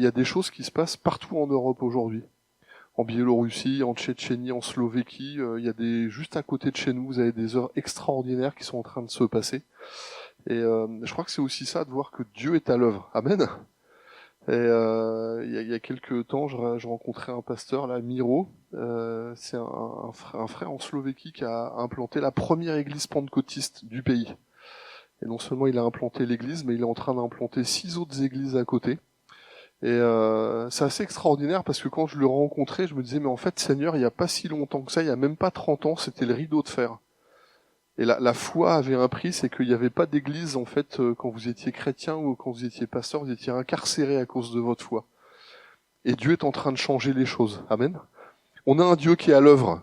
il y a des choses qui se passent partout en Europe aujourd'hui. En Biélorussie, en Tchétchénie, en Slovéquie, il y a juste à côté de chez nous, vous avez des œuvres extraordinaires qui sont en train de se passer. Et je crois que c'est aussi ça, de voir que Dieu est à l'œuvre. Amen. Et il y a quelques temps, je rencontrais un pasteur, là, Miro. C'est un frère en Slovéquie qui a implanté la première église pentecôtiste du pays. Et non seulement il a implanté l'église, mais il est en train d'implanter 6 autres églises à côté. Et c'est assez extraordinaire parce que quand je le rencontrais, je me disais, mais en fait, Seigneur, il n'y a pas si longtemps que ça, il n'y a même pas 30 ans, c'était le rideau de fer. Et la foi avait un prix, c'est qu'il n'y avait pas d'église, en fait, quand vous étiez chrétien ou quand vous étiez pasteur, vous étiez incarcéré à cause de votre foi. Et Dieu est en train de changer les choses. Amen. On a un Dieu qui est à l'œuvre.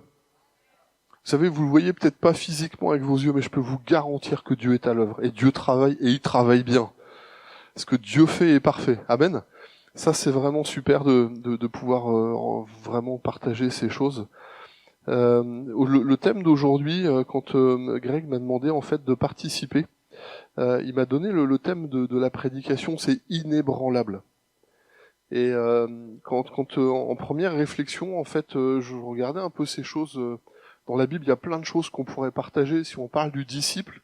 Vous savez, vous le voyez peut-être pas physiquement avec vos yeux, mais je peux vous garantir que Dieu est à l'œuvre. Et Dieu travaille, et il travaille bien. Ce que Dieu fait est parfait. Amen. Ça, c'est vraiment super de pouvoir vraiment partager ces choses. Le thème d'aujourd'hui, quand Greg m'a demandé en fait de participer, il m'a donné le thème de la prédication, c'est inébranlable. Et en première réflexion, en fait, je regardais un peu ces choses. Dans la Bible, il y a plein de choses qu'on pourrait partager. Si on parle du disciple,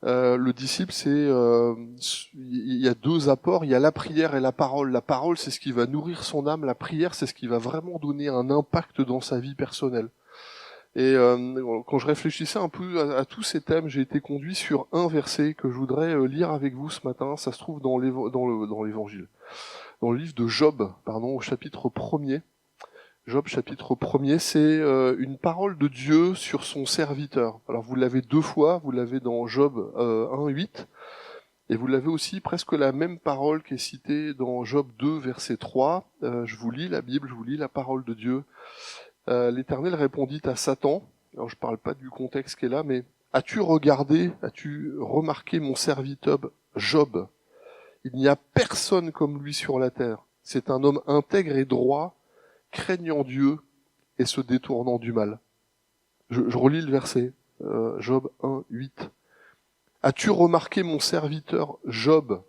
le disciple, il y a 2 apports. Il y a la prière et la parole. La parole, c'est ce qui va nourrir son âme. La prière, c'est ce qui va vraiment donner un impact dans sa vie personnelle. Et quand je réfléchissais un peu à tous ces thèmes, j'ai été conduit sur un verset que je voudrais lire avec vous ce matin. Ça se trouve dans l'évangile, dans le livre de Job, au chapitre 1er. Job, chapitre 1er, c'est une parole de Dieu sur son serviteur. Alors vous l'avez 2 fois, vous l'avez dans Job 1:8, et vous l'avez aussi presque la même parole qui est citée dans Job 2, verset 3. Je vous lis la Bible, je vous lis la parole de Dieu. L'Éternel répondit à Satan, alors je parle pas du contexte qui est là, mais as-tu remarqué mon serviteur Job? Il n'y a personne comme lui sur la terre. C'est un homme intègre et droit, craignant Dieu et se détournant du mal. Je relis le verset, Job 1:8. As-tu remarqué mon serviteur Job?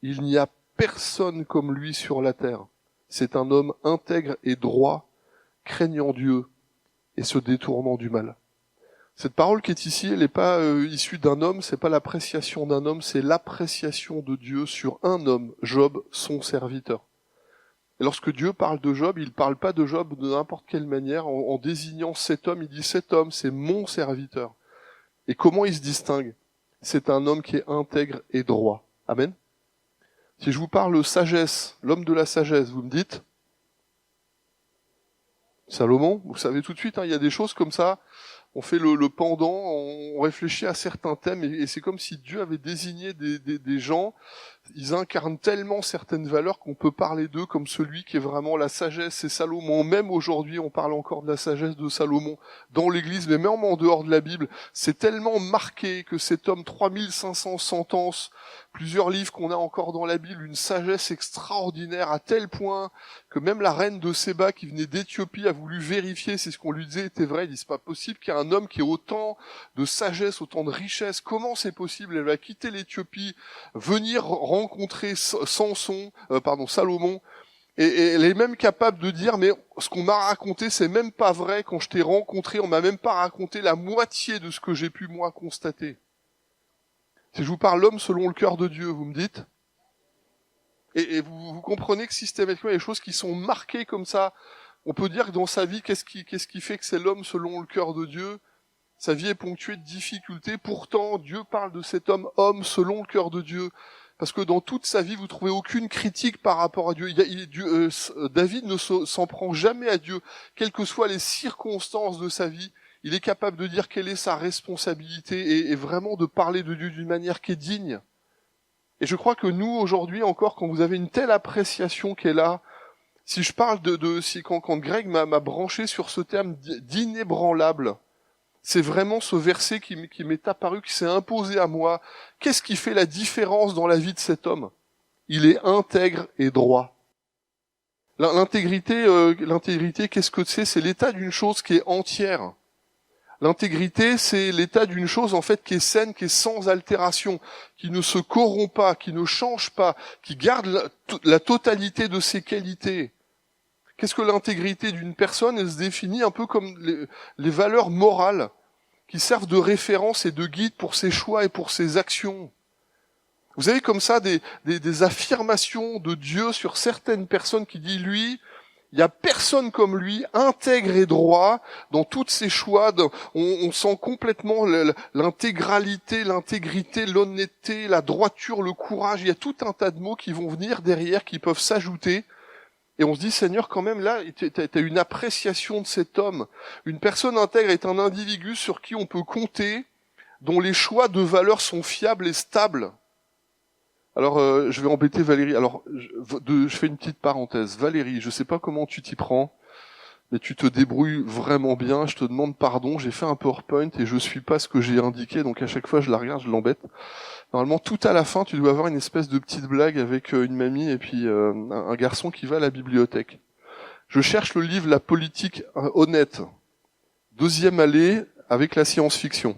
Il n'y a personne comme lui sur la terre. C'est un homme intègre et droit, craignant Dieu et se détournant du mal. Cette parole qui est ici, elle n'est pas issue d'un homme, c'est pas l'appréciation d'un homme, c'est l'appréciation de Dieu sur un homme, Job, son serviteur. Et lorsque Dieu parle de Job, il parle pas de Job de n'importe quelle manière, en désignant cet homme, il dit cet homme, c'est mon serviteur. Et comment il se distingue? C'est un homme qui est intègre et droit. Amen. Si je vous parle sagesse, l'homme de la sagesse, vous me dites Salomon, vous savez tout de suite, il y a des choses comme ça, on fait le pendant, on réfléchit à certains thèmes, et c'est comme si Dieu avait désigné des gens, ils incarnent tellement certaines valeurs qu'on peut parler d'eux comme celui qui est vraiment la sagesse, c'est Salomon. Même aujourd'hui, on parle encore de la sagesse de Salomon dans l'Église, mais même en dehors de la Bible. C'est tellement marqué que cet homme, 3500 sentences, plusieurs livres qu'on a encore dans la Bible, une sagesse extraordinaire à tel point que même la reine de Séba qui venait d'Éthiopie a voulu vérifier si ce qu'on lui disait était vrai. Il dit c'est pas possible qu'il y ait un homme qui ait autant de sagesse, autant de richesse. Comment c'est possible? Elle va quitter l'Éthiopie, venir rencontrer Salomon, et elle est même capable de dire mais ce qu'on m'a raconté c'est même pas vrai, quand je t'ai rencontré on m'a même pas raconté la moitié de ce que j'ai pu moi constater. Si je vous parle l'homme selon le cœur de Dieu, vous me dites, et vous comprenez que systématiquement il y a des choses qui sont marquées comme ça. On peut dire que dans sa vie, qu'est-ce qui fait que c'est l'homme selon le cœur de Dieu? Sa vie est ponctuée de difficultés, pourtant Dieu parle de cet homme selon le cœur de Dieu. Parce que dans toute sa vie, vous trouvez aucune critique par rapport à Dieu. David ne s'en prend jamais à Dieu. Quelles que soient les circonstances de sa vie, il est capable de dire quelle est sa responsabilité et vraiment de parler de Dieu d'une manière qui est digne. Et je crois que nous, aujourd'hui encore, quand vous avez une telle appréciation qui est là, si je parle quand Greg m'a branché sur ce terme d'inébranlable, c'est vraiment ce verset qui m'est apparu, qui s'est imposé à moi. Qu'est-ce qui fait la différence dans la vie de cet homme? Il est intègre et droit. L'intégrité, qu'est-ce que c'est? C'est l'état d'une chose qui est entière. L'intégrité, c'est l'état d'une chose en fait qui est saine, qui est sans altération, qui ne se corrompt pas, qui ne change pas, qui garde la totalité de ses qualités. Qu'est-ce que l'intégrité d'une personne? Elle se définit un peu comme les valeurs morales qui servent de référence et de guide pour ses choix et pour ses actions. Vous avez comme ça des affirmations de Dieu sur certaines personnes qui disent lui, il n'y a personne comme lui, intègre et droit, dans tous ses choix. On sent complètement l'intégralité, l'intégrité, l'honnêteté, la droiture, le courage. Il y a tout un tas de mots qui vont venir derrière, qui peuvent s'ajouter. Et on se dit, Seigneur, quand même, là, tu as une appréciation de cet homme. Une personne intègre est un individu sur qui on peut compter, dont les choix de valeurs sont fiables et stables. Alors, je vais embêter Valérie. Alors, je fais une petite parenthèse. Valérie, je sais pas comment tu t'y prends, mais tu te débrouilles vraiment bien. Je te demande pardon. J'ai fait un PowerPoint et je suis pas ce que j'ai indiqué, donc à chaque fois je la regarde, je l'embête. Normalement, tout à la fin, tu dois avoir une espèce de petite blague avec une mamie et puis un garçon qui va à la bibliothèque. Je cherche le livre La politique honnête. 2e allée avec la science-fiction.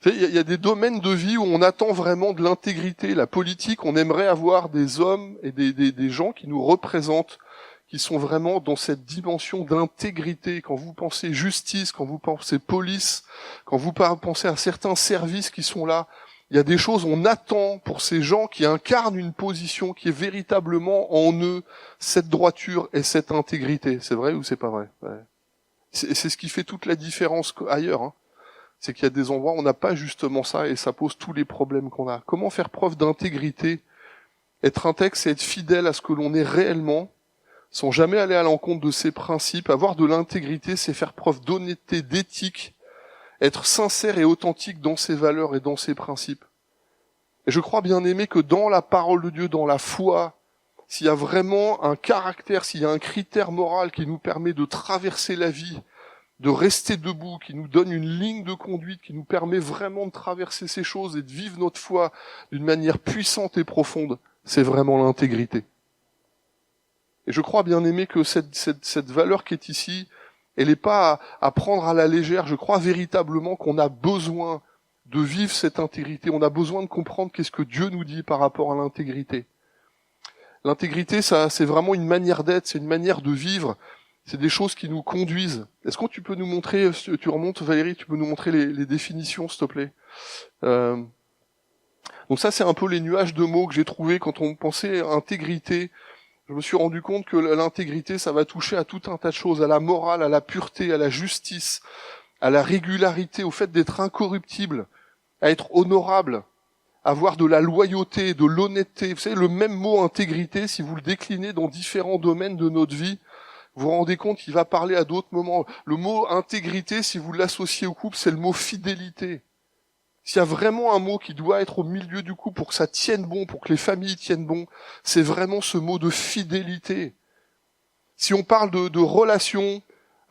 Il y a des domaines de vie où on attend vraiment de l'intégrité. La politique, on aimerait avoir des hommes et des gens qui nous représentent, qui sont vraiment dans cette dimension d'intégrité. Quand vous pensez justice, quand vous pensez police, quand vous pensez à certains services qui sont là, il y a des choses on attend pour ces gens qui incarnent une position qui est véritablement en eux, cette droiture et cette intégrité. C'est vrai ou c'est pas vrai? Ouais. C'est ce qui fait toute la différence ailleurs, hein. C'est qu'il y a des endroits où on n'a pas justement ça et ça pose tous les problèmes qu'on a. Comment faire preuve d'intégrité? Être intègre, c'est être fidèle à ce que l'on est réellement, sans jamais aller à l'encontre de ses principes. Avoir de l'intégrité, c'est faire preuve d'honnêteté, d'éthique, être sincère et authentique dans ses valeurs et dans ses principes. Et je crois bien aimé que dans la parole de Dieu, dans la foi, s'il y a vraiment un caractère, s'il y a un critère moral qui nous permet de traverser la vie, de rester debout, qui nous donne une ligne de conduite, qui nous permet vraiment de traverser ces choses et de vivre notre foi d'une manière puissante et profonde, c'est vraiment l'intégrité. Et je crois bien aimé que cette valeur qui est ici, elle n'est pas à prendre à la légère. Je crois véritablement qu'on a besoin de vivre cette intégrité. On a besoin de comprendre qu'est-ce que Dieu nous dit par rapport à l'intégrité. L'intégrité, ça, c'est vraiment une manière d'être, c'est une manière de vivre. C'est des choses qui nous conduisent. Est-ce que tu peux nous montrer, tu remontes Valérie, tu peux nous montrer les définitions, s'il te plaît. Donc ça, c'est un peu les nuages de mots que j'ai trouvés quand on pensait à intégrité. Je me suis rendu compte que l'intégrité, ça va toucher à tout un tas de choses, à la morale, à la pureté, à la justice, à la régularité, au fait d'être incorruptible, à être honorable, à avoir de la loyauté, de l'honnêteté. Vous savez, le même mot intégrité, si vous le déclinez dans différents domaines de notre vie, vous vous rendez compte qu'il va parler à d'autres moments. Le mot intégrité, si vous l'associez au couple, c'est le mot fidélité. S'il y a vraiment un mot qui doit être au milieu du couple pour que ça tienne bon, pour que les familles tiennent bon, c'est vraiment ce mot de fidélité. Si on parle de relations,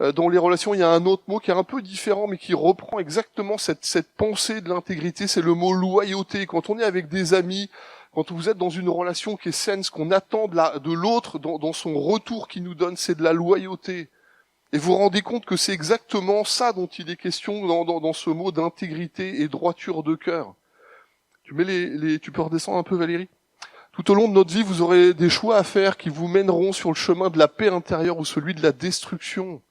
dans les relations, il y a un autre mot qui est un peu différent, mais qui reprend exactement cette pensée de l'intégrité, c'est le mot loyauté. Quand on est avec des amis, quand vous êtes dans une relation qui est saine, ce qu'on attend de l'autre, dans son retour qu'il nous donne, c'est de la loyauté. Et vous vous rendez compte que c'est exactement ça dont il est question dans ce mot d'intégrité et droiture de cœur. Tu peux redescendre un peu, Valérie? Tout au long de notre vie, vous aurez des choix à faire qui vous mèneront sur le chemin de la paix intérieure ou celui de la destruction.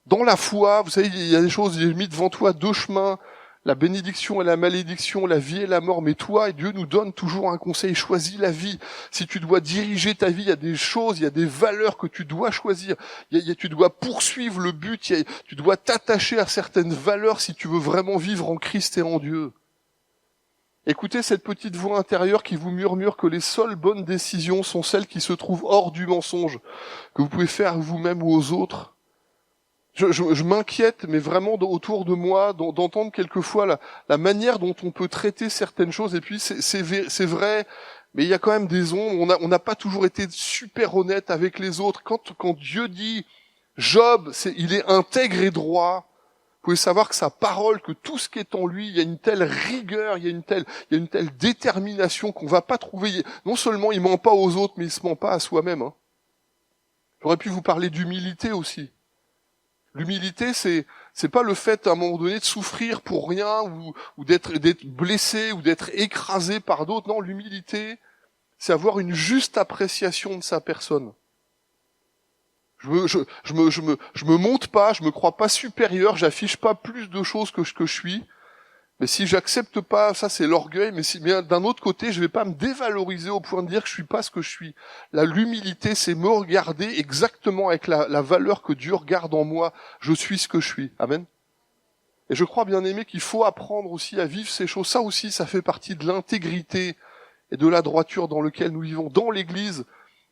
Dans la foi, vous savez, il y a des choses, j'ai mis devant toi 2 chemins, la bénédiction et la malédiction, la vie et la mort, mais toi et Dieu nous donne toujours un conseil, choisis la vie. Si tu dois diriger ta vie, il y a des choses, il y a des valeurs que tu dois choisir, tu dois poursuivre le but, tu dois t'attacher à certaines valeurs si tu veux vraiment vivre en Christ et en Dieu. Écoutez cette petite voix intérieure qui vous murmure que les seules bonnes décisions sont celles qui se trouvent hors du mensonge, que vous pouvez faire vous-même ou aux autres. Je m'inquiète, mais vraiment autour de moi, d'entendre quelquefois la manière dont on peut traiter certaines choses. Et puis c'est vrai, mais il y a quand même des ombres. On n'a pas toujours été super honnête avec les autres. Quand Dieu dit Job, il est intègre et droit, vous pouvez savoir que sa parole, que tout ce qui est en lui, il y a une telle rigueur, il y a une telle détermination qu'on va pas trouver. Non seulement il ment pas aux autres, mais il se ment pas à soi-même. Hein. J'aurais pu vous parler d'humilité aussi. L'humilité, c'est pas le fait à un moment donné de souffrir pour rien ou d'être blessé ou d'être écrasé par d'autres. Non, l'humilité, c'est avoir une juste appréciation de sa personne. Je me monte pas, je me crois pas supérieur, j'affiche pas plus de choses que je suis. Mais si j'accepte pas, ça c'est l'orgueil, mais d'un autre côté, je vais pas me dévaloriser au point de dire que je suis pas ce que je suis. L'humilité, c'est me regarder exactement avec la valeur que Dieu regarde en moi. Je suis ce que je suis. Amen. Et je crois, bien aimé, qu'il faut apprendre aussi à vivre ces choses. Ça aussi, ça fait partie de l'intégrité et de la droiture dans lequel nous vivons. Dans l'Église,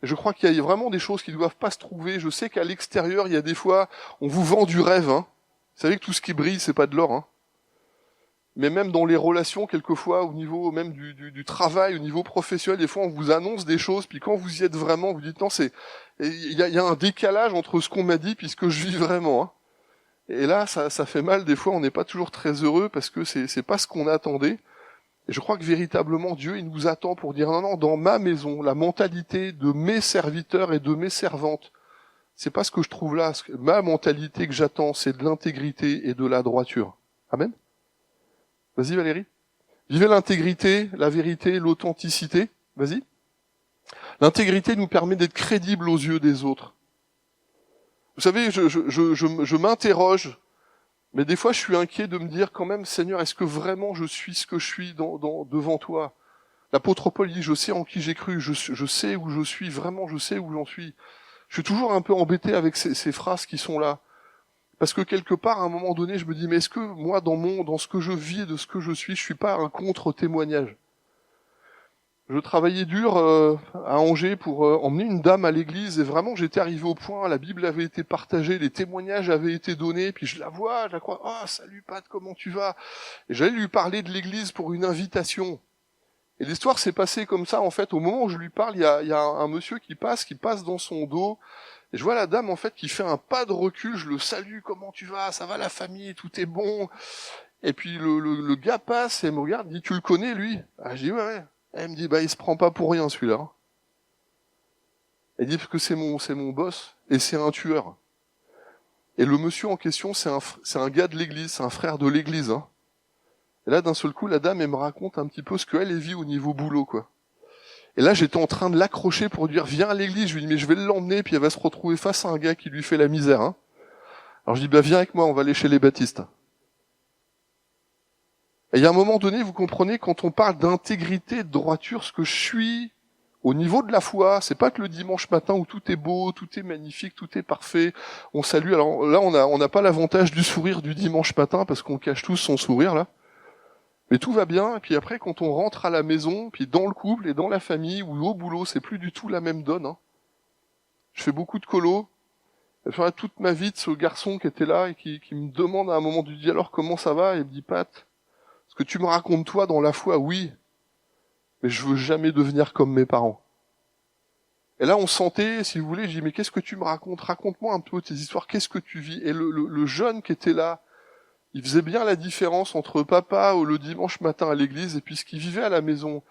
je crois qu'il y a vraiment des choses qui ne doivent pas se trouver. Je sais qu'à l'extérieur, il y a des fois, on vous vend du rêve. Hein. Vous savez que tout ce qui brille, c'est pas de l'or. Hein. Mais même dans les relations, quelquefois, au niveau même du travail, au niveau professionnel, des fois on vous annonce des choses, puis quand vous y êtes vraiment, vous dites non, il y a un décalage entre ce qu'on m'a dit puis ce que je vis vraiment. Hein. Et là, ça fait mal, des fois on n'est pas toujours très heureux parce que c'est pas ce qu'on attendait. Et je crois que véritablement Dieu, il nous attend pour dire non, dans ma maison, la mentalité de mes serviteurs et de mes servantes, c'est pas ce que je trouve là. Ma mentalité que j'attends, c'est de l'intégrité et de la droiture. Amen. Vas-y Valérie. Vivez l'intégrité, la vérité, l'authenticité. Vas-y. L'intégrité nous permet d'être crédibles aux yeux des autres. Vous savez, je m'interroge, mais des fois je suis inquiet de me dire quand même, Seigneur, est-ce que vraiment je suis ce que je suis devant toi? L'apôtre Paul dit, je sais en qui j'ai cru, je sais où je suis, vraiment je sais où j'en suis. Je suis toujours un peu embêté avec ces phrases qui sont là. Parce que quelque part, à un moment donné, je me dis, mais est-ce que moi, dans ce que je vis et de ce que je suis pas un contre-témoignage? Je travaillais dur à Angers pour emmener une dame à l'église, et vraiment, j'étais arrivé au point, la Bible avait été partagée, les témoignages avaient été donnés, puis je la crois, ah, salut Pat, comment tu vas? Et j'allais lui parler de l'église pour une invitation. Et l'histoire s'est passée comme ça, en fait, au moment où je lui parle, il y a un monsieur qui passe dans son dos. Et je vois la dame, en fait, qui fait un pas de recul, je le salue, comment tu vas, ça va la famille, tout est bon. Et puis le gars passe et me regarde, dit, tu le connais, lui? Ah, je dis, ouais. Elle me dit, il se prend pas pour rien, celui-là. Elle dit, parce que c'est mon boss, et c'est un tueur. Et le monsieur en question, c'est un gars de l'église, c'est un frère de l'église, hein. Et là, d'un seul coup, la dame, elle me raconte un petit peu ce qu'elle vit au niveau boulot, quoi. Et là, j'étais en train de l'accrocher pour lui dire, viens à l'église. Je lui dis, mais je vais l'emmener, puis elle va se retrouver face à un gars qui lui fait la misère. Hein. Alors je dis, viens avec moi, on va aller chez les baptistes. Et il y a un moment donné, vous comprenez, quand on parle d'intégrité, de droiture, ce que je suis au niveau de la foi, c'est pas que le dimanche matin où tout est beau, tout est magnifique, tout est parfait, on salue. Alors là, on n'a pas l'avantage du sourire du dimanche matin, parce qu'on cache tous son sourire, là. Mais tout va bien, et puis après, quand on rentre à la maison, puis dans le couple et dans la famille, ou au boulot, c'est plus du tout la même donne. Hein. Je fais beaucoup de colos. Je ferai toute ma vie de ce garçon qui était là et qui me demande à un moment du dit alors comment ça va? Et il me dit, Pat, ce que tu me racontes toi dans la foi, oui, mais je veux jamais devenir comme mes parents. Et là, on sentait, si vous voulez, je dis, mais qu'est-ce que tu me racontes? Raconte-moi un peu tes histoires, qu'est-ce que tu vis? Et le jeune qui était là, il faisait bien la différence entre papa ou le dimanche matin à l'église et puis ce qu'il vivait à la maison,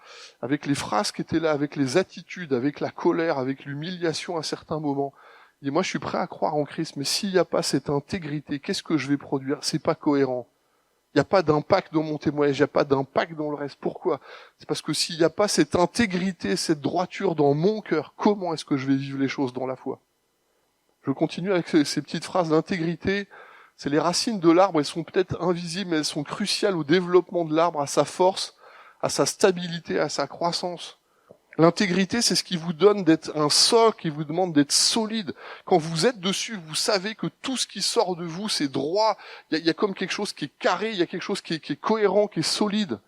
avec les phrases qui étaient là, avec les attitudes, avec la colère, avec l'humiliation à certains moments. Il dit, moi je suis prêt à croire en Christ, mais s'il n'y a pas cette intégrité, qu'est-ce que je vais produire? C'est pas cohérent. Il n'y a pas d'impact dans mon témoignage, il n'y a pas d'impact dans le reste. Pourquoi? C'est parce que s'il n'y a pas cette intégrité, cette droiture dans mon cœur, comment est-ce que je vais vivre les choses dans la foi? Je continue avec ces petites phrases d'intégrité. C'est les racines de l'arbre, elles sont peut-être invisibles, mais elles sont cruciales au développement de l'arbre, à sa force, à sa stabilité, à sa croissance. L'intégrité, c'est ce qui vous donne d'être un sol, qui vous demande d'être solide. Quand vous êtes dessus, vous savez que tout ce qui sort de vous, c'est droit. Il y a comme quelque chose qui est carré, il y a quelque chose qui est cohérent, qui est solide.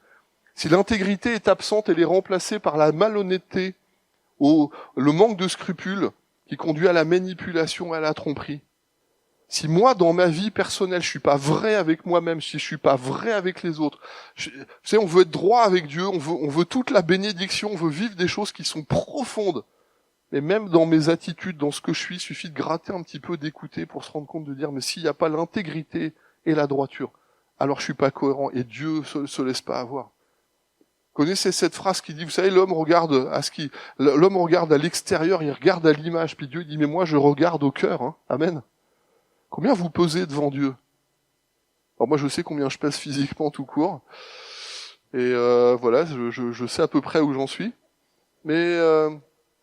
Si l'intégrité est absente, elle est remplacée par la malhonnêteté, le manque de scrupules, qui conduit à la manipulation et à la tromperie. Si moi, dans ma vie personnelle, je suis pas vrai avec moi-même, si je suis pas vrai avec les autres, vous savez, on veut être droit avec Dieu, on veut toute la bénédiction, on veut vivre des choses qui sont profondes. Mais même dans mes attitudes, dans ce que je suis, il suffit de gratter un petit peu, d'écouter pour se rendre compte de dire, mais s'il n'y a pas l'intégrité et la droiture, alors je suis pas cohérent et Dieu se laisse pas avoir. Vous connaissez cette phrase qui dit, vous savez, l'homme regarde à l'extérieur, il regarde à l'image, puis Dieu dit, mais moi je regarde au cœur, hein. Amen. Combien vous pesez devant Dieu? Alors moi je sais combien je pèse physiquement tout court. Et voilà, je sais à peu près où j'en suis. Mais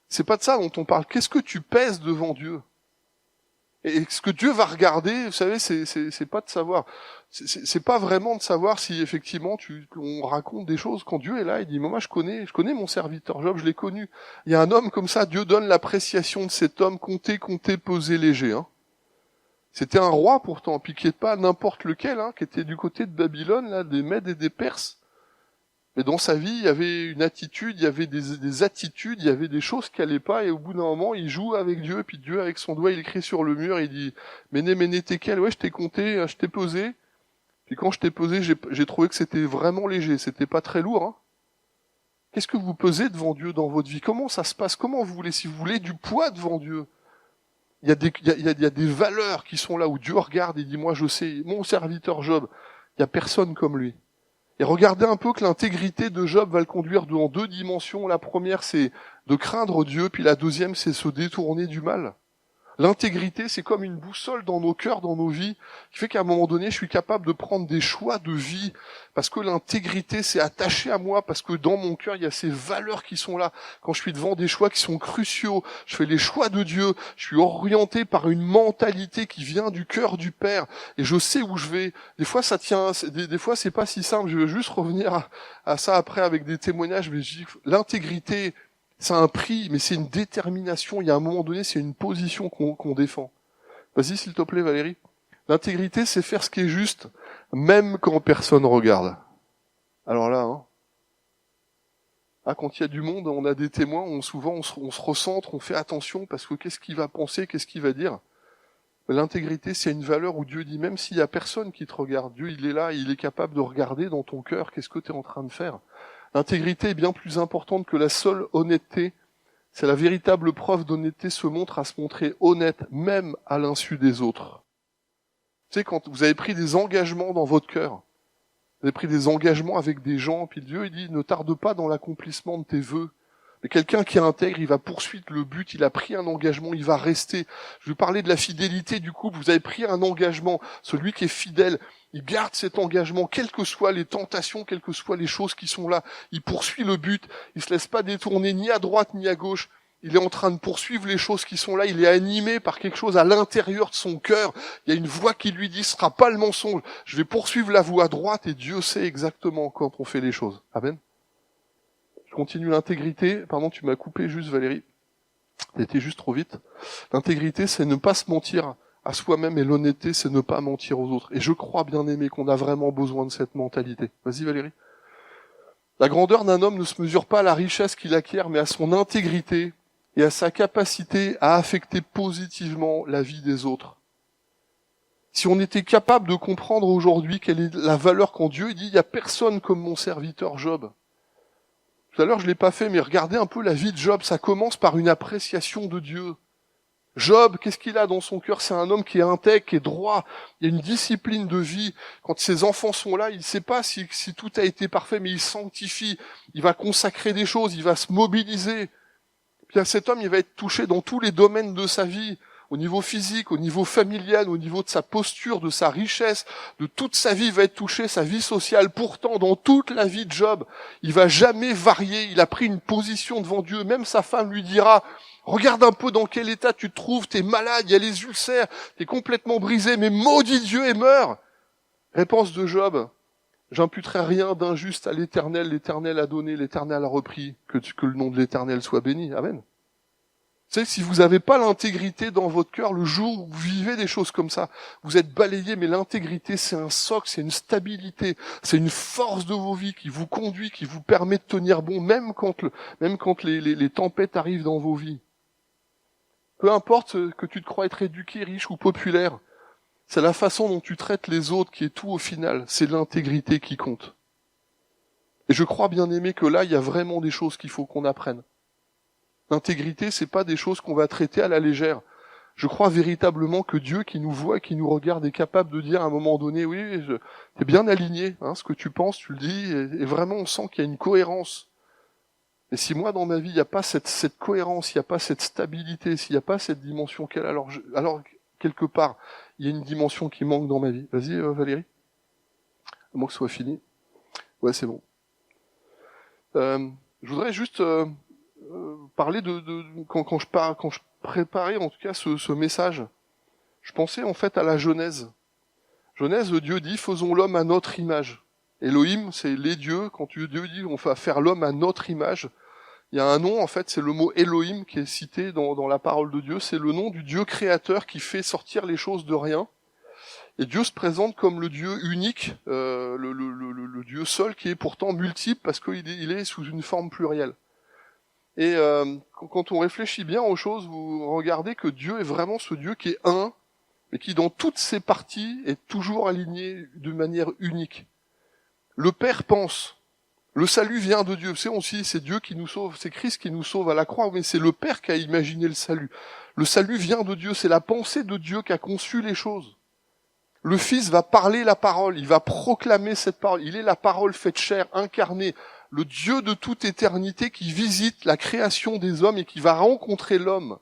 c'est pas de ça dont on parle. Qu'est-ce que tu pèses devant Dieu? Et ce que Dieu va regarder, vous savez, c'est pas de savoir. C'est pas vraiment de savoir si effectivement on raconte des choses. Quand Dieu est là, il dit, moi je connais mon serviteur Job, je l'ai connu. Il y a un homme comme ça, Dieu donne l'appréciation de cet homme, compter, peser léger. Hein. C'était un roi pourtant, puis qui n'est pas n'importe lequel, hein, qui était du côté de Babylone, là, des Mèdes et des Perses. Mais dans sa vie, il y avait une attitude, il y avait des attitudes, il y avait des choses qui allaient pas, et au bout d'un moment, il joue avec Dieu, puis Dieu, avec son doigt, il écrit sur le mur, il dit, Méné, Tékel, ouais, je t'ai compté, je t'ai pesé. Puis quand je t'ai pesé, j'ai trouvé que c'était vraiment léger, c'était pas très lourd, hein. Qu'est-ce que vous pesez devant Dieu dans votre vie? Comment ça se passe? Comment vous voulez, si vous voulez du poids devant Dieu? Il y a des valeurs qui sont là où Dieu regarde et dit, moi je sais, mon serviteur Job, il y a personne comme lui. Et regardez un peu que l'intégrité de Job va le conduire dans deux dimensions. La première, c'est de craindre Dieu, puis la deuxième, c'est se détourner du mal. L'intégrité, c'est comme une boussole dans nos cœurs, dans nos vies, qui fait qu'à un moment donné, je suis capable de prendre des choix de vie, parce que l'intégrité, c'est attaché à moi, parce que dans mon cœur, il y a ces valeurs qui sont là. Quand je suis devant des choix qui sont cruciaux, je fais les choix de Dieu, je suis orienté par une mentalité qui vient du cœur du Père, et je sais où je vais. Des fois, ça tient, des fois, c'est pas si simple. Je vais juste revenir à ça après avec des témoignages, mais je dis que l'intégrité, c'est un prix, mais c'est une détermination. Il y a un moment donné, c'est une position qu'on défend. Vas-y, s'il te plaît, Valérie. L'intégrité, c'est faire ce qui est juste, même quand personne regarde. Alors là, hein. Ah, quand il y a du monde, on a des témoins, souvent on se recentre, on fait attention, parce que qu'est-ce qu'il va penser, qu'est-ce qu'il va dire? L'intégrité, c'est une valeur où Dieu dit, même s'il y a personne qui te regarde, Dieu, il est là, il est capable de regarder dans ton cœur, qu'est-ce que tu es en train de faire? L'intégrité est bien plus importante que la seule honnêteté. C'est la véritable preuve d'honnêteté se montre à se montrer honnête, même à l'insu des autres. Tu sais, quand vous avez pris des engagements dans votre cœur, vous avez pris des engagements avec des gens, puis Dieu, il dit, ne tarde pas dans l'accomplissement de tes vœux. Mais quelqu'un qui est intègre, il va poursuivre le but, il a pris un engagement, il va rester. Je vais parler de la fidélité du couple, vous avez pris un engagement. Celui qui est fidèle, il garde cet engagement, quelles que soient les tentations, quelles que soient les choses qui sont là. Il poursuit le but, il se laisse pas détourner ni à droite ni à gauche. Il est en train de poursuivre les choses qui sont là, il est animé par quelque chose à l'intérieur de son cœur. Il y a une voix qui lui dit, ce sera pas le mensonge, je vais poursuivre la voie à droite et Dieu sait exactement quand on fait les choses. Amen. Je continue l'intégrité. Pardon, tu m'as coupé juste, Valérie. T'étais juste trop vite. L'intégrité, c'est ne pas se mentir à soi-même, et l'honnêteté, c'est ne pas mentir aux autres. Et je crois, bien aimé, qu'on a vraiment besoin de cette mentalité. Vas-y, Valérie. La grandeur d'un homme ne se mesure pas à la richesse qu'il acquiert, mais à son intégrité et à sa capacité à affecter positivement la vie des autres. Si on était capable de comprendre aujourd'hui quelle est la valeur quand Dieu dit « il n'y a personne comme mon serviteur Job », tout à l'heure, je l'ai pas fait, mais regardez un peu la vie de Job. Ça commence par une appréciation de Dieu. Job, qu'est-ce qu'il a dans son cœur? C'est un homme qui est intègre, qui est droit. Il y a une discipline de vie. Quand ses enfants sont là, il ne sait pas si tout a été parfait, mais il sanctifie. Il va consacrer des choses, il va se mobiliser. Puis cet homme, il va être touché dans tous les domaines de sa vie. Au niveau physique, au niveau familial, au niveau de sa posture, de sa richesse, de toute sa vie va être touchée, sa vie sociale. Pourtant, dans toute la vie de Job, il va jamais varier. Il a pris une position devant Dieu. Même sa femme lui dira, regarde un peu dans quel état tu te trouves, t'es malade, il y a les ulcères, t'es complètement brisé, mais maudit Dieu et meurs. Réponse de Job, j'imputerai rien d'injuste à l'Éternel. L'Éternel a donné, l'Éternel a repris. Que le nom de l'Éternel soit béni. Amen. Tu sais, si vous n'avez pas l'intégrité dans votre cœur, le jour où vous vivez des choses comme ça, vous êtes balayé, mais l'intégrité, c'est un socle, c'est une stabilité, c'est une force de vos vies qui vous conduit, qui vous permet de tenir bon, même quand les tempêtes arrivent dans vos vies. Peu importe que tu te crois être éduqué, riche ou populaire, c'est la façon dont tu traites les autres qui est tout au final, c'est l'intégrité qui compte. Et je crois, bien aimé, que là, il y a vraiment des choses qu'il faut qu'on apprenne. L'intégrité, c'est pas des choses qu'on va traiter à la légère. Je crois véritablement que Dieu qui nous voit, qui nous regarde, est capable de dire à un moment donné, oui, t'es bien aligné, hein, ce que tu penses, tu le dis, et vraiment on sent qu'il y a une cohérence. Et si moi dans ma vie, il n'y a pas cette cohérence, il n'y a pas cette stabilité, s'il n'y a pas cette dimension qu'elle, alors quelque part, il y a une dimension qui manque dans ma vie. Vas-y, Valérie. À moins que ce soit fini. Ouais, c'est bon. Je voudrais juste parler quand je préparais en tout cas ce message, je pensais en fait à la Genèse. Genèse, Dieu dit, faisons l'homme à notre image. Elohim, c'est les dieux. Quand Dieu dit, on va faire l'homme à notre image, il y a un nom, en fait, c'est le mot Elohim qui est cité dans la parole de Dieu. C'est le nom du Dieu créateur qui fait sortir les choses de rien. Et Dieu se présente comme le Dieu unique, le Dieu seul, qui est pourtant multiple parce qu'il est sous une forme plurielle. Et quand on réfléchit bien aux choses, vous regardez que Dieu est vraiment ce Dieu qui est un, mais qui dans toutes ses parties est toujours aligné de manière unique. Le Père pense, le salut vient de Dieu. C'est aussi, c'est Dieu qui nous sauve, c'est Christ qui nous sauve à la croix, mais c'est le Père qui a imaginé le salut. Le salut vient de Dieu, c'est la pensée de Dieu qui a conçu les choses. Le Fils va parler la parole, il va proclamer cette parole. Il est la parole faite chair, incarnée, le Dieu de toute éternité qui visite la création des hommes et qui va rencontrer l'homme.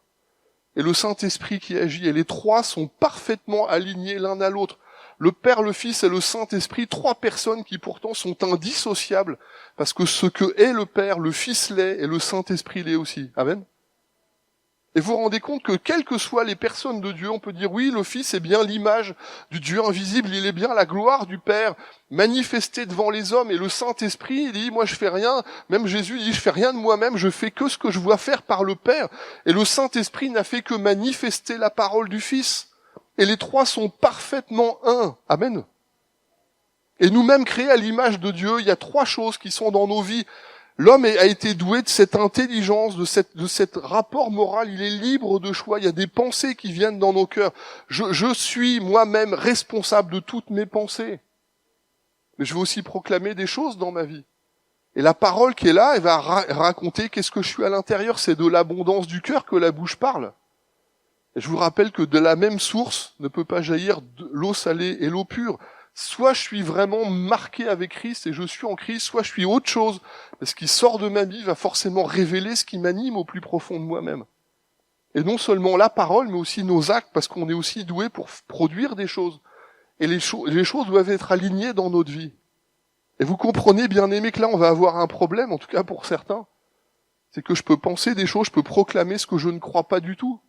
Et le Saint-Esprit qui agit. Et les trois sont parfaitement alignés l'un à l'autre. Le Père, le Fils et le Saint-Esprit, trois personnes qui pourtant sont indissociables, parce que ce que est le Père, le Fils l'est, et le Saint-Esprit l'est aussi. Amen. Et vous vous rendez compte que quelles que soient les personnes de Dieu, on peut dire oui, le Fils est bien l'image du Dieu invisible, il est bien la gloire du Père manifestée devant les hommes, et le Saint-Esprit, il dit, moi je fais rien, même Jésus dit, je fais rien de moi-même, je fais que ce que je vois faire par le Père, et le Saint-Esprit n'a fait que manifester la parole du Fils. Et les trois sont parfaitement un. Amen. Et nous-mêmes créés à l'image de Dieu, il y a trois choses qui sont dans nos vies. L'homme a été doué de cette intelligence, de cet rapport moral, il est libre de choix, il y a des pensées qui viennent dans nos cœurs. Je suis moi-même responsable de toutes mes pensées. Mais je veux aussi proclamer des choses dans ma vie. Et la parole qui est là, elle va raconter qu'est-ce que je suis à l'intérieur. C'est de l'abondance du cœur que la bouche parle. Et je vous rappelle que de la même source ne peut pas jaillir l'eau salée et l'eau pure. Soit je suis vraiment marqué avec Christ et je suis en Christ, soit je suis autre chose. Mais ce qui sort de ma vie va forcément révéler ce qui m'anime au plus profond de moi-même. Et non seulement la parole, mais aussi nos actes, parce qu'on est aussi doué pour produire des choses. Et les choses doivent être alignées dans notre vie. Et vous comprenez, bien aimé, que là on va avoir un problème, en tout cas pour certains. C'est que je peux penser des choses, je peux proclamer ce que je ne crois pas du tout.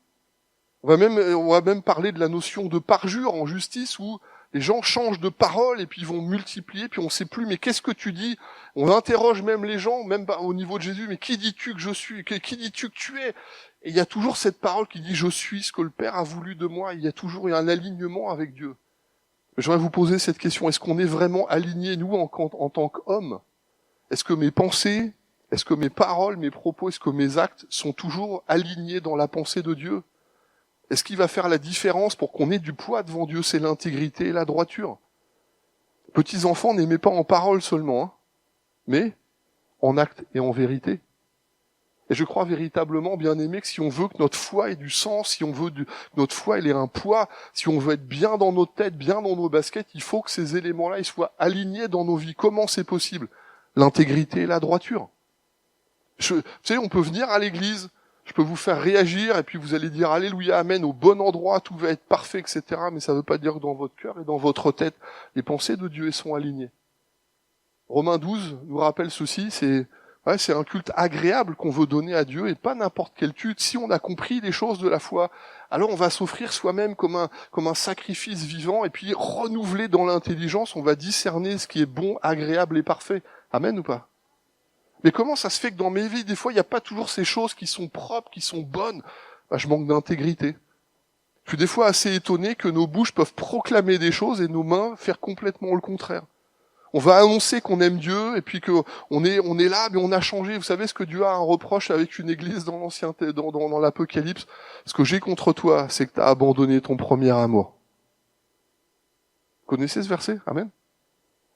On va même parler de la notion de parjure en justice où les gens changent de parole et puis ils vont multiplier, puis on ne sait plus, mais qu'est-ce que tu dis? On interroge même les gens, même au niveau de Jésus, mais qui dis-tu que je suis? Qui dis-tu que tu es? Et il y a toujours cette parole qui dit je suis ce que le Père a voulu de moi. Il y a toujours un alignement avec Dieu. J'aimerais vous poser cette question, est-ce qu'on est vraiment alignés, nous, en tant qu'hommes? Est-ce que mes pensées, est-ce que mes paroles, mes propos, est-ce que mes actes sont toujours alignés dans la pensée de Dieu? Et ce qui va faire la différence pour qu'on ait du poids devant Dieu, c'est l'intégrité et la droiture. Petits enfants, n'aimez pas en parole seulement, hein, mais en acte et en vérité. Et je crois véritablement, bien aimé, que si on veut que notre foi ait du sens, si on veut que notre foi ait un poids, si on veut être bien dans nos têtes, bien dans nos baskets, il faut que ces éléments-là ils soient alignés dans nos vies. Comment c'est possible? L'intégrité et la droiture. Vous savez, on peut venir à l'église, je peux vous faire réagir, et puis vous allez dire Alléluia, Amen, au bon endroit, tout va être parfait, etc. Mais ça ne veut pas dire que dans votre cœur et dans votre tête, les pensées de Dieu sont alignées. Romains 12 nous rappelle ceci, c'est un culte agréable qu'on veut donner à Dieu, et pas n'importe quel culte. Si on a compris les choses de la foi, alors on va s'offrir soi-même comme un sacrifice vivant, et puis renouvelé dans l'intelligence, on va discerner ce qui est bon, agréable et parfait. Amen ou pas? Mais comment ça se fait que dans mes vies, des fois, il n'y a pas toujours ces choses qui sont propres, qui sont bonnes? Je manque d'intégrité. Je suis des fois assez étonné que nos bouches peuvent proclamer des choses et nos mains faire complètement le contraire. On va annoncer qu'on aime Dieu et puis qu'on est là, mais on a changé. Vous savez ce que Dieu a un reproche avec une église dans dans l'Apocalypse? Ce que j'ai contre toi, c'est que tu as abandonné ton premier amour. Vous connaissez ce verset? Amen.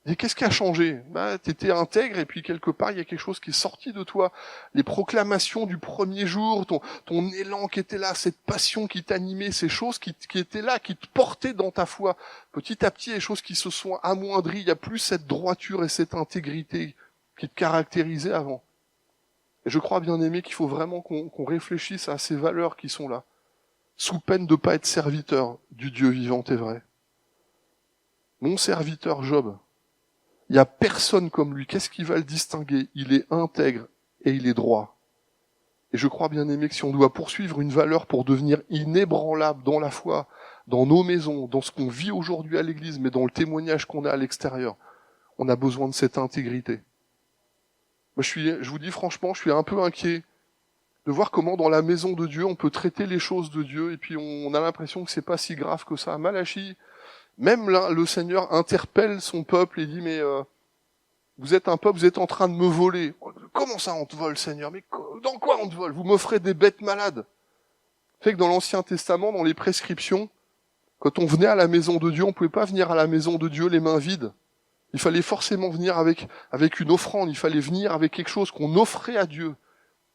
Il dit, qu'est-ce qui a changé? T'étais intègre et puis quelque part, il y a quelque chose qui est sorti de toi. Les proclamations du premier jour, ton élan qui était là, cette passion qui t'animait, ces choses qui étaient là, qui te portaient dans ta foi. Petit à petit, les choses qui se sont amoindries, il n'y a plus cette droiture et cette intégrité qui te caractérisait avant. Et je crois, bien aimé, qu'il faut vraiment qu'on réfléchisse à ces valeurs qui sont là. sous peine de pas être serviteur du Dieu vivant et vrai. Mon serviteur Job, il n'y a personne comme lui. Qu'est-ce qui va le distinguer? Il est intègre et il est droit. Et je crois, bien aimé, que si on doit poursuivre une valeur pour devenir inébranlable dans la foi, dans nos maisons, dans ce qu'on vit aujourd'hui à l'église, mais dans le témoignage qu'on a à l'extérieur, on a besoin de cette intégrité. Moi, je vous dis franchement, je suis un peu inquiet de voir comment dans la maison de Dieu, on peut traiter les choses de Dieu, et puis on a l'impression que c'est pas si grave que ça. Malachie, même là, le Seigneur interpelle son peuple et dit, mais vous êtes un peuple, vous êtes en train de me voler. Comment ça on te vole, Seigneur? Mais dans quoi on te vole? Vous m'offrez des bêtes malades. Fait que dans l'Ancien Testament, dans les prescriptions, quand on venait à la maison de Dieu, on pouvait pas venir à la maison de Dieu les mains vides. Il fallait forcément venir avec une offrande, il fallait venir avec quelque chose qu'on offrait à Dieu.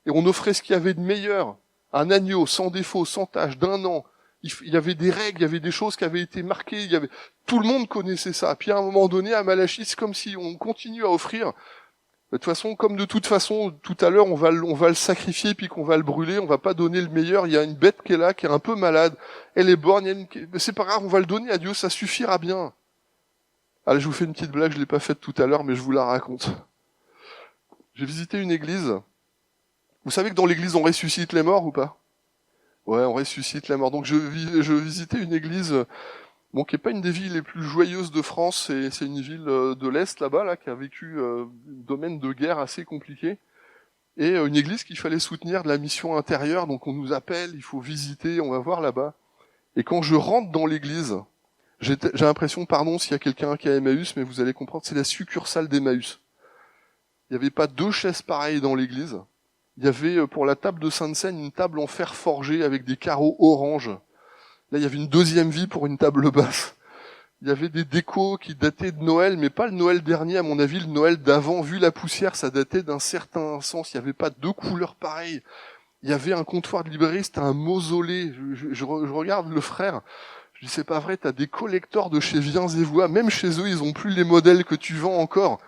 Et on offrait ce qu'il y avait de meilleur. Un agneau, sans défaut, sans tache, d'un an. Il y avait des règles, il y avait des choses qui avaient été marquées, tout le monde connaissait ça. Puis à un moment donné, à Malachie, c'est comme si on continue à offrir. De toute façon, comme de toute façon, tout à l'heure, on va le sacrifier puis qu'on va le brûler, on va pas donner le meilleur. Il y a une bête qui est là, qui est un peu malade. Elle est borgne, c'est pas grave, on va le donner à Dieu, ça suffira bien. Allez, je vous fais une petite blague, je l'ai pas faite tout à l'heure, mais je vous la raconte. J'ai visité une église. Vous savez que dans l'église, on ressuscite les morts ou pas? Ouais, on ressuscite les morts. Donc je visitais une église, qui est pas une des villes les plus joyeuses de France, c'est une ville de l'Est là-bas, là, qui a vécu un domaine de guerre assez compliqué. Et une église qu'il fallait soutenir de la mission intérieure, donc on nous appelle, il faut visiter, on va voir là-bas. Et quand je rentre dans l'église, j'ai l'impression, pardon s'il y a quelqu'un qui a Emmaüs, mais vous allez comprendre, c'est la succursale d'Emmaüs. Il n'y avait pas 2 chaises pareilles dans l'église. Il y avait pour la table de Sainte-Seine une table en fer forgé avec des carreaux orange. Là, il y avait une deuxième vie pour une table basse. Il y avait des décos qui dataient de Noël, mais pas le Noël dernier, à mon avis, le Noël d'avant. Vu la poussière, ça datait d'un certain sens. Il n'y avait pas 2 couleurs pareilles. Il y avait un comptoir de librairie, c'était un mausolée. Je regarde le frère. Je dis, c'est pas vrai, t'as des collecteurs de chez Viens et Voix. Même chez eux, ils ont plus les modèles que tu vends encore.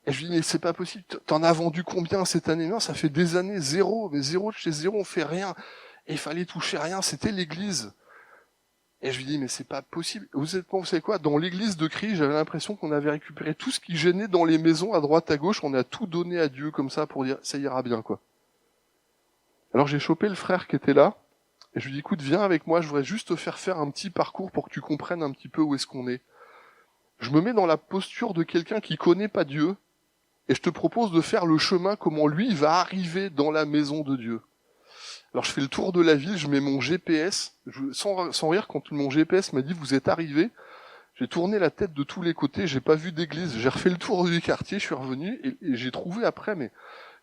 Et je lui dis, mais c'est pas possible, t'en as vendu combien cette année? Non, ça fait des années, 0, mais 0 de chez 0, on fait rien. Et il fallait toucher rien, c'était l'église. Et je lui dis, mais c'est pas possible. Vous savez quoi? Dans l'église de Christ, j'avais l'impression qu'on avait récupéré tout ce qui gênait dans les maisons à droite, à gauche, on a tout donné à Dieu comme ça pour dire, ça ira bien, quoi. Alors j'ai chopé le frère qui était là, et je lui dis, écoute, viens avec moi, je voudrais juste te faire un petit parcours pour que tu comprennes un petit peu où est-ce qu'on est. Je me mets dans la posture de quelqu'un qui connaît pas Dieu, et je te propose de faire le chemin comment lui va arriver dans la maison de Dieu. Alors je fais le tour de la ville, je mets mon GPS, sans rire, quand mon GPS m'a dit vous êtes arrivé, j'ai tourné la tête de tous les côtés, j'ai pas vu d'église, j'ai refait le tour du quartier, je suis revenu et j'ai trouvé après, mais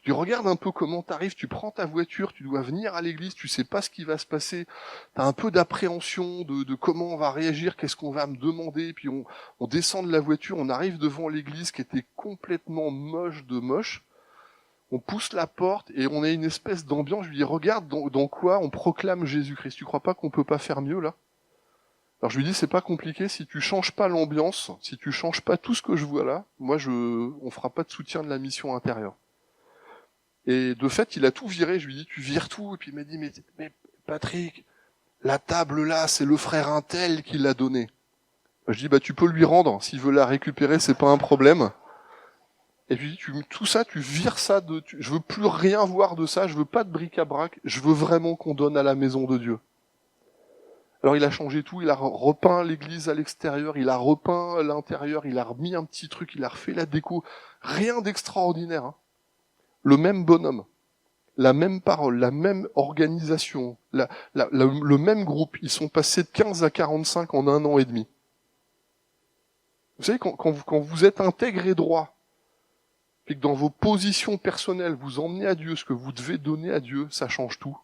tu regardes un peu comment t'arrives, tu prends ta voiture, tu dois venir à l'église, tu sais pas ce qui va se passer, t'as un peu d'appréhension de comment on va réagir, qu'est-ce qu'on va me demander, puis on descend de la voiture, on arrive devant l'église qui était complètement moche de moche, on pousse la porte et on a une espèce d'ambiance, je lui dis regarde dans quoi on proclame Jésus-Christ, tu crois pas qu'on peut pas faire mieux là? Alors je lui dis c'est pas compliqué, si tu changes pas l'ambiance, si tu changes pas tout ce que je vois là, on fera pas de soutien de la mission intérieure. Et de fait, il a tout viré. Je lui dis, tu vires tout. Et puis il m'a dit, mais Patrick, la table là, c'est le frère Intel qui l'a donnée. Je dis, tu peux lui rendre. S'il veut la récupérer, c'est pas un problème. Et je lui dis, tout ça, tu vires ça je veux plus rien voir de ça. Je veux pas de bric-à-brac. Je veux vraiment qu'on donne à la maison de Dieu. Alors il a changé tout. Il a repeint l'église à l'extérieur. Il a repeint l'intérieur. Il a remis un petit truc. Il a refait la déco. Rien d'extraordinaire, hein. Le même bonhomme, la même parole, la même organisation, le même groupe, ils sont passés de 15 à 45 en 1 an et demi. Vous savez, quand vous êtes intègre et droit, et que dans vos positions personnelles, vous emmenez à Dieu ce que vous devez donner à Dieu, ça change tout.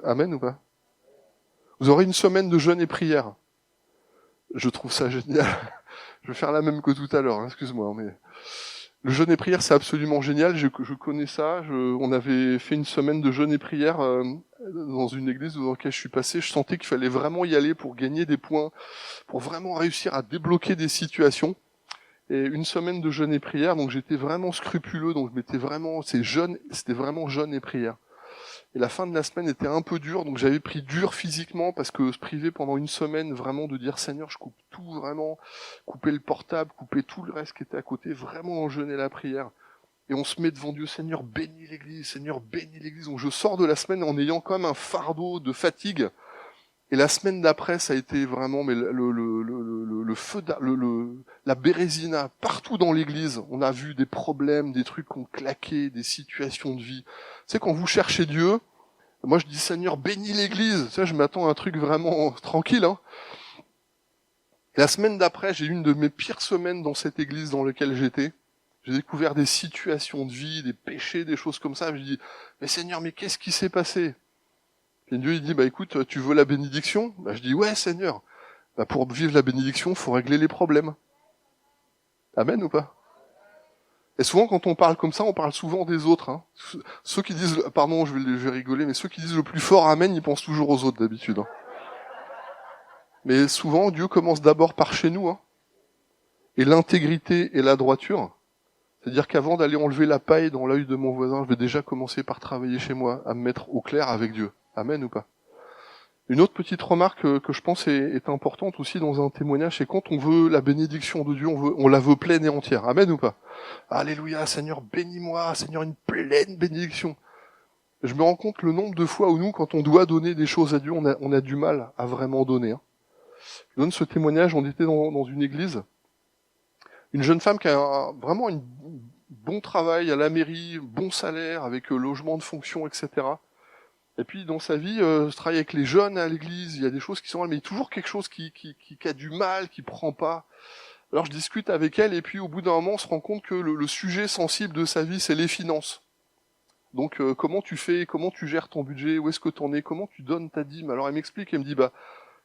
Amen ou pas? Vous aurez une semaine de jeûne et prière. Je trouve ça génial. Je vais faire la même que tout à l'heure, hein, excuse-moi, mais... Le jeûne et prière, c'est absolument génial. Je connais ça. On avait fait une semaine de jeûne et prière dans une église dans laquelle je suis passé. Je sentais qu'il fallait vraiment y aller pour gagner des points, pour vraiment réussir à débloquer des situations. Et une semaine de jeûne et prière, donc j'étais vraiment scrupuleux. Donc je m'étais vraiment, c'était vraiment jeûne et prière. Et la fin de la semaine était un peu dure, donc j'avais pris dur physiquement parce que se priver pendant une semaine vraiment de dire Seigneur, je coupe tout vraiment, couper le portable, couper tout le reste qui était à côté, vraiment en jeûne et la prière. Et on se met devant Dieu, Seigneur, bénis l'Église, Seigneur, bénis l'Église. Donc je sors de la semaine en ayant quand même un fardeau de fatigue. Et la semaine d'après, ça a été vraiment mais le feu, la bérésina partout dans l'église. On a vu des problèmes, des trucs qui ont claqué, des situations de vie. Tu sais, quand vous cherchez Dieu, moi je dis Seigneur, bénis l'église. Tu sais, je m'attends à un truc vraiment tranquille. Hein. Et la semaine d'après, j'ai eu une de mes pires semaines dans cette église dans laquelle j'étais. J'ai découvert des situations de vie, des péchés, des choses comme ça. Je dis, mais Seigneur, mais qu'est-ce qui s'est passé? Et Dieu il dit, écoute, tu veux la bénédiction? Je dis, ouais Seigneur. Pour vivre la bénédiction, faut régler les problèmes. Amen ou pas? Et souvent quand on parle comme ça, on parle souvent des autres. Hein. Ceux qui disent, pardon, je vais rigoler, mais ceux qui disent le plus fort Amen, ils pensent toujours aux autres d'habitude. Hein. Mais souvent, Dieu commence d'abord par chez nous. Hein. Et l'intégrité et la droiture, c'est-à-dire qu'avant d'aller enlever la paille dans l'œil de mon voisin, je vais déjà commencer par travailler chez moi, à me mettre au clair avec Dieu. Amen ou pas? Une autre petite remarque que je pense est importante aussi dans un témoignage, c'est quand on veut la bénédiction de Dieu, on la veut pleine et entière. Amen ou pas? Alléluia, Seigneur, bénis-moi, Seigneur, une pleine bénédiction. Je me rends compte le nombre de fois où nous, quand on doit donner des choses à Dieu, on a du mal à vraiment donner. Hein. Je donne ce témoignage, on était dans une église, une jeune femme qui a vraiment un bon travail à la mairie, bon salaire, avec logement de fonction, etc. Et puis dans sa vie, se travaille avec les jeunes à l'église, il y a des choses qui sont mal, mais il y a toujours quelque chose qui a du mal, qui prend pas. Alors je discute avec elle, et puis au bout d'un moment, on se rend compte que le sujet sensible de sa vie, c'est les finances. Donc comment tu fais, comment tu gères ton budget, où est-ce que t'en es, comment tu donnes ta dîme? Alors elle m'explique, elle me dit,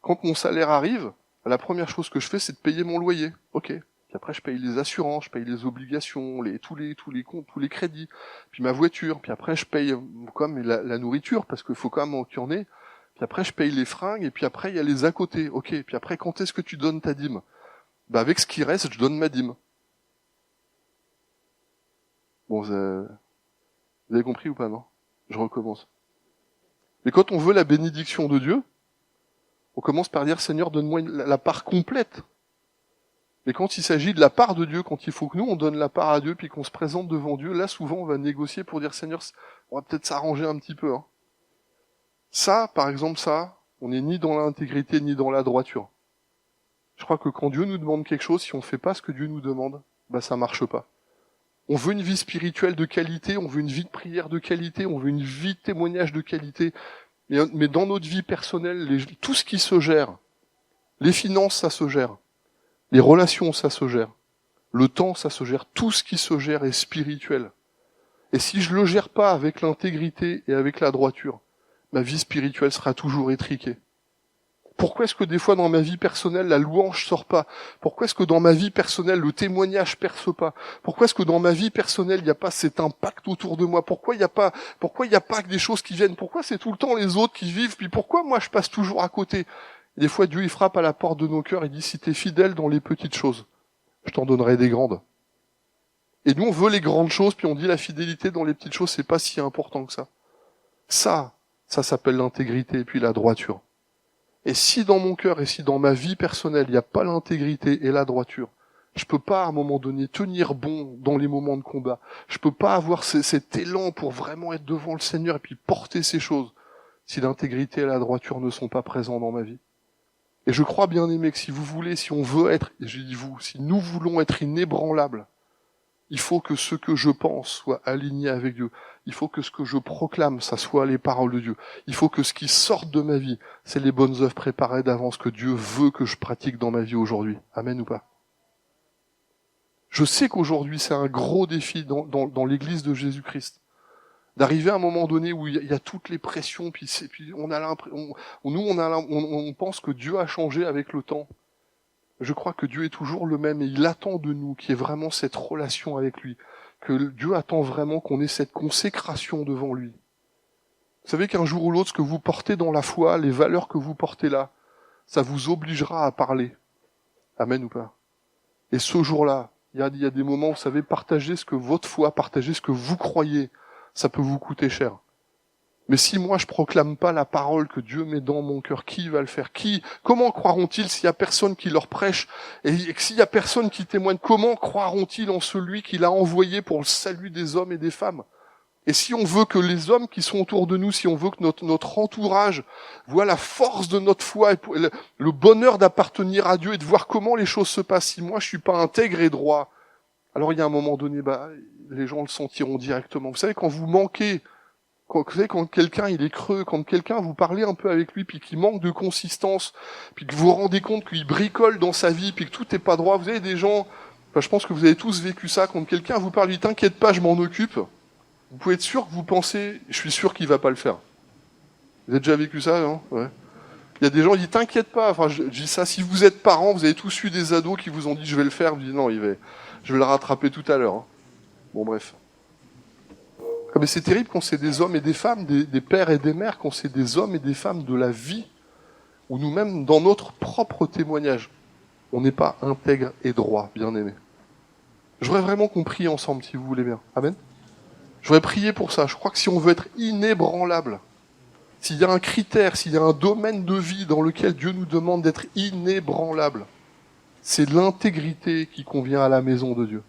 quand mon salaire arrive, la première chose que je fais, c'est de payer mon loyer. Ok. Puis après, je paye les assurances, je paye les obligations, tous les comptes, tous les crédits. Puis ma voiture. Puis après, je paye comme la nourriture, parce qu'il faut quand même qu'il y en ait. Puis après, je paye les fringues. Et puis après, il y a les à côté. Ok. Puis après, quand est-ce que tu donnes ta dîme? Avec ce qui reste, je donne ma dîme. Bon, vous avez compris ou pas, non? Je recommence. Mais quand on veut la bénédiction de Dieu, on commence par dire, Seigneur, donne-moi la part complète. Mais quand il s'agit de la part de Dieu, quand il faut que nous, on donne la part à Dieu, puis qu'on se présente devant Dieu, là, souvent, on va négocier pour dire, Seigneur, on va peut-être s'arranger un petit peu. Hein. Ça, par exemple, on n'est ni dans l'intégrité, ni dans la droiture. Je crois que quand Dieu nous demande quelque chose, si on ne fait pas ce que Dieu nous demande, ça marche pas. On veut une vie spirituelle de qualité, on veut une vie de prière de qualité, on veut une vie de témoignage de qualité, mais dans notre vie personnelle, tout ce qui se gère, les finances, ça se gère. Les relations, ça se gère. Le temps, ça se gère. Tout ce qui se gère est spirituel. Et si je le gère pas avec l'intégrité et avec la droiture, ma vie spirituelle sera toujours étriquée. Pourquoi est-ce que des fois dans ma vie personnelle, la louange sort pas? Pourquoi est-ce que dans ma vie personnelle, le témoignage perce pas? Pourquoi est-ce que dans ma vie personnelle, il n'y a pas cet impact autour de moi? Pourquoi il n'y a pas que des choses qui viennent? Pourquoi c'est tout le temps les autres qui vivent? Puis pourquoi moi je passe toujours à côté? Et des fois, Dieu, il frappe à la porte de nos cœurs et dit, si t'es fidèle dans les petites choses, je t'en donnerai des grandes. Et nous, on veut les grandes choses, puis on dit la fidélité dans les petites choses, c'est pas si important que ça. Ça s'appelle l'intégrité et puis la droiture. Et si dans mon cœur et si dans ma vie personnelle, il n'y a pas l'intégrité et la droiture, je peux pas à un moment donné tenir bon dans les moments de combat. Je peux pas avoir cet élan pour vraiment être devant le Seigneur et puis porter ces choses si l'intégrité et la droiture ne sont pas présents dans ma vie. Et je crois, bien aimé, que si vous voulez, si on veut être, et je dis vous, si nous voulons être inébranlables, il faut que ce que je pense soit aligné avec Dieu. Il faut que ce que je proclame, ça soit les paroles de Dieu. Il faut que ce qui sorte de ma vie, c'est les bonnes œuvres préparées d'avance que Dieu veut que je pratique dans ma vie aujourd'hui. Amen ou pas? Je sais qu'aujourd'hui, c'est un gros défi dans l'église de Jésus-Christ. D'arriver à un moment donné où il y a toutes les pressions, puis on a l'impression, on pense que Dieu a changé avec le temps. Je crois que Dieu est toujours le même et il attend de nous qu'il y ait vraiment cette relation avec lui, que Dieu attend vraiment qu'on ait cette consécration devant lui. Vous savez qu'un jour ou l'autre, ce que vous portez dans la foi, les valeurs que vous portez là, ça vous obligera à parler. Amen ou pas? Et ce jour-là, il y a des moments où vous savez partager ce que votre foi, partager ce que vous croyez, ça peut vous coûter cher. Mais si moi je proclame pas la parole que Dieu met dans mon cœur, qui va le faire? Comment croiront-ils s'il y a personne qui leur prêche? Et s'il y a personne qui témoigne, comment croiront-ils en celui qu'il a envoyé pour le salut des hommes et des femmes? Et si on veut que les hommes qui sont autour de nous, si on veut que notre entourage voit la force de notre foi, et le bonheur d'appartenir à Dieu et de voir comment les choses se passent, si moi je suis pas intègre et droit, alors il y a un moment donné, les gens le sentiront directement. Vous savez, quand vous manquez, quand quelqu'un il est creux, quand quelqu'un vous parlez un peu avec lui, puis qu'il manque de consistance, puis que vous vous rendez compte qu'il bricole dans sa vie, puis que tout n'est pas droit, vous avez des gens, je pense que vous avez tous vécu ça, quand quelqu'un vous parle, lui, t'inquiète pas, je m'en occupe, vous pouvez être sûr que vous pensez, je suis sûr qu'il va pas le faire. Vous avez déjà vécu ça, non? Ouais. Il y a des gens qui disent, t'inquiète pas, je dis ça, si vous êtes parents, vous avez tous eu des ados qui vous ont dit, je vais le faire, vous dites, non, je vais le rattraper tout à l'heure. Bon, bref. Mais c'est terrible quand c'est des hommes et des femmes, des pères et des mères, quand c'est des hommes et des femmes de la vie, où nous-mêmes, dans notre propre témoignage, on n'est pas intègre et droit, bien-aimés. J'aurais vraiment qu'on prie ensemble, si vous voulez bien. Amen. J'aurais prié pour ça. Je crois que si on veut être inébranlable, s'il y a un critère, s'il y a un domaine de vie dans lequel Dieu nous demande d'être inébranlable, c'est l'intégrité qui convient à la maison de Dieu.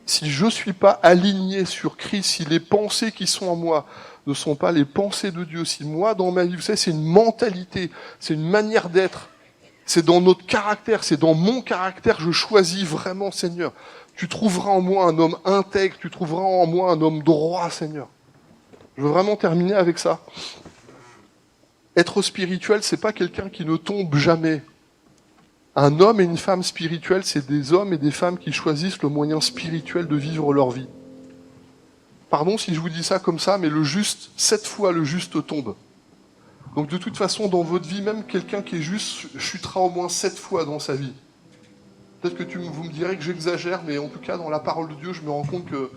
Si je ne suis pas aligné sur Christ, si les pensées qui sont en moi ne sont pas les pensées de Dieu, si moi, dans ma vie, vous savez, c'est une mentalité, c'est une manière d'être, c'est dans notre caractère, c'est dans mon caractère, je choisis vraiment, Seigneur. Tu trouveras en moi un homme intègre, tu trouveras en moi un homme droit, Seigneur. Je veux vraiment terminer avec ça. Être spirituel, c'est pas quelqu'un qui ne tombe jamais. Un homme et une femme spirituelle, c'est des hommes et des femmes qui choisissent le moyen spirituel de vivre leur vie. Pardon si je vous dis ça comme ça, mais 7 fois le juste tombe. Donc de toute façon, dans votre vie, même quelqu'un qui est juste chutera au moins 7 fois dans sa vie. Peut-être que vous me direz que j'exagère, mais en tout cas, dans la parole de Dieu, je me rends compte que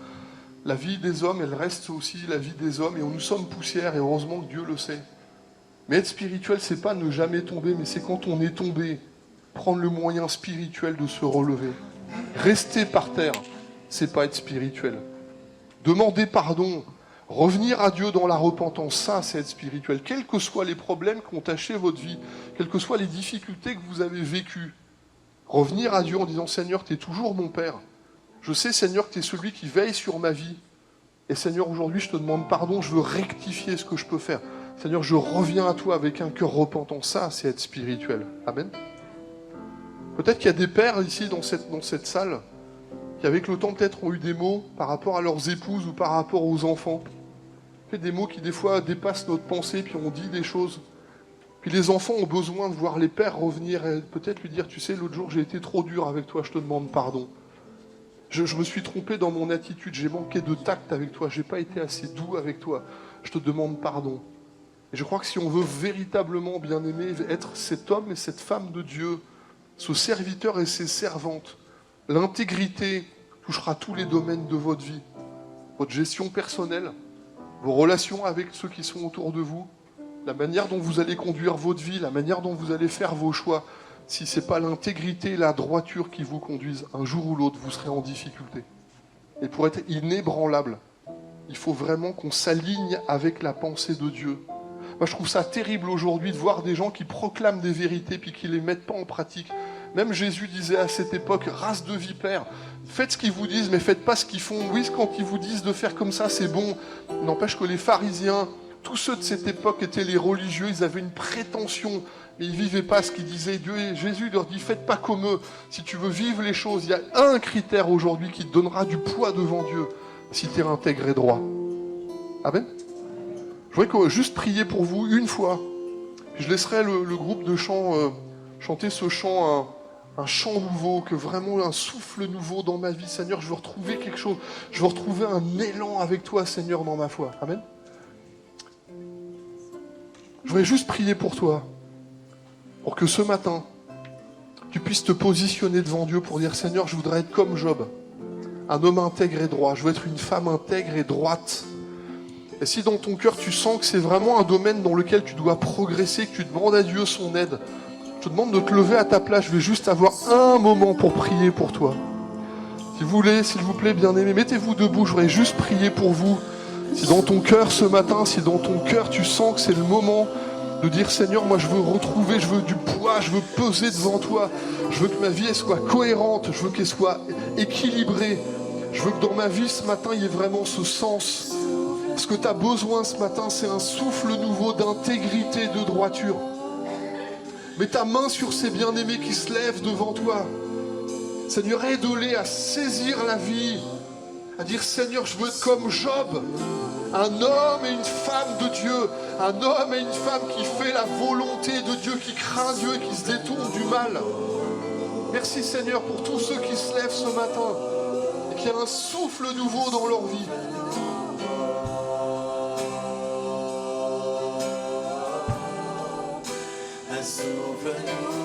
la vie des hommes, elle reste aussi la vie des hommes, et nous sommes poussière, et heureusement que Dieu le sait. Mais être spirituel, c'est pas ne jamais tomber, mais c'est quand on est tombé, prendre le moyen spirituel de se relever. Rester par terre, c'est pas être spirituel. Demander pardon, revenir à Dieu dans la repentance, ça c'est être spirituel. Quels que soient les problèmes qui ont taché votre vie, quelles que soient les difficultés que vous avez vécues, revenir à Dieu en disant, Seigneur, tu es toujours mon Père. Je sais, Seigneur, que tu es celui qui veille sur ma vie. Et Seigneur, aujourd'hui, je te demande pardon, je veux rectifier ce que je peux faire. Seigneur, je reviens à toi avec un cœur repentant. Ça, c'est être spirituel. Amen. Peut-être qu'il y a des pères ici, dans cette salle, qui avec le temps peut-être ont eu des mots par rapport à leurs épouses ou par rapport aux enfants. Des mots qui des fois dépassent notre pensée, puis on dit des choses. Puis les enfants ont besoin de voir les pères revenir et peut-être lui dire, tu sais, l'autre jour j'ai été trop dur avec toi, je te demande pardon. Je me suis trompé dans mon attitude, j'ai manqué de tact avec toi, j'ai pas été assez doux avec toi, je te demande pardon. Et je crois que si on veut véritablement, bien aimer, être cet homme et cette femme de Dieu, ce serviteur et ses servantes, l'intégrité touchera tous les domaines de votre vie. Votre gestion personnelle, vos relations avec ceux qui sont autour de vous, la manière dont vous allez conduire votre vie, la manière dont vous allez faire vos choix. Si ce n'est pas l'intégrité et la droiture qui vous conduisent, un jour ou l'autre, vous serez en difficulté. Et pour être inébranlable, il faut vraiment qu'on s'aligne avec la pensée de Dieu. Moi, je trouve ça terrible aujourd'hui de voir des gens qui proclament des vérités puis qui ne les mettent pas en pratique. Même Jésus disait à cette époque, race de vipères, faites ce qu'ils vous disent, mais faites pas ce qu'ils font. Oui, quand ils vous disent de faire comme ça, c'est bon. N'empêche que les pharisiens, tous ceux de cette époque étaient les religieux, ils avaient une prétention, mais ils ne vivaient pas ce qu'ils disaient. Dieu et Jésus leur dit, faites pas comme eux. Si tu veux vivre les choses, il y a un critère aujourd'hui qui te donnera du poids devant Dieu, si tu es intègre et droit. Amen. Je voudrais juste prier pour vous une fois. Puis je laisserai le groupe de chant chanter ce chant, un chant nouveau, que vraiment un souffle nouveau dans ma vie. Seigneur, je veux retrouver quelque chose. Je veux retrouver un élan avec toi, Seigneur, dans ma foi. Amen. Je voudrais juste prier pour toi, pour que ce matin, tu puisses te positionner devant Dieu pour dire, Seigneur, je voudrais être comme Job, un homme intègre et droit. Je veux être une femme intègre et droite. Et si dans ton cœur, tu sens que c'est vraiment un domaine dans lequel tu dois progresser, que tu demandes à Dieu son aide, je te demande de te lever à ta place. Je vais juste avoir un moment pour prier pour toi. Si vous voulez, s'il vous plaît, bien-aimés, mettez-vous debout. Je voudrais juste prier pour vous. Si dans ton cœur ce matin, si dans ton cœur tu sens que c'est le moment de dire Seigneur, moi je veux retrouver, je veux du poids, je veux peser devant toi, je veux que ma vie elle soit cohérente, je veux qu'elle soit équilibrée, je veux que dans ma vie ce matin il y ait vraiment ce sens. Ce que tu as besoin ce matin, c'est un souffle nouveau d'intégrité, de droiture. Mets ta main sur ces bien-aimés qui se lèvent devant toi. Seigneur, aide-les à saisir la vie, à dire Seigneur, je veux être comme Job, un homme et une femme de Dieu, un homme et une femme qui fait la volonté de Dieu, qui craint Dieu et qui se détourne du mal. Merci Seigneur pour tous ceux qui se lèvent ce matin et qu'il y a un souffle nouveau dans leur vie. Un souffle nouveau.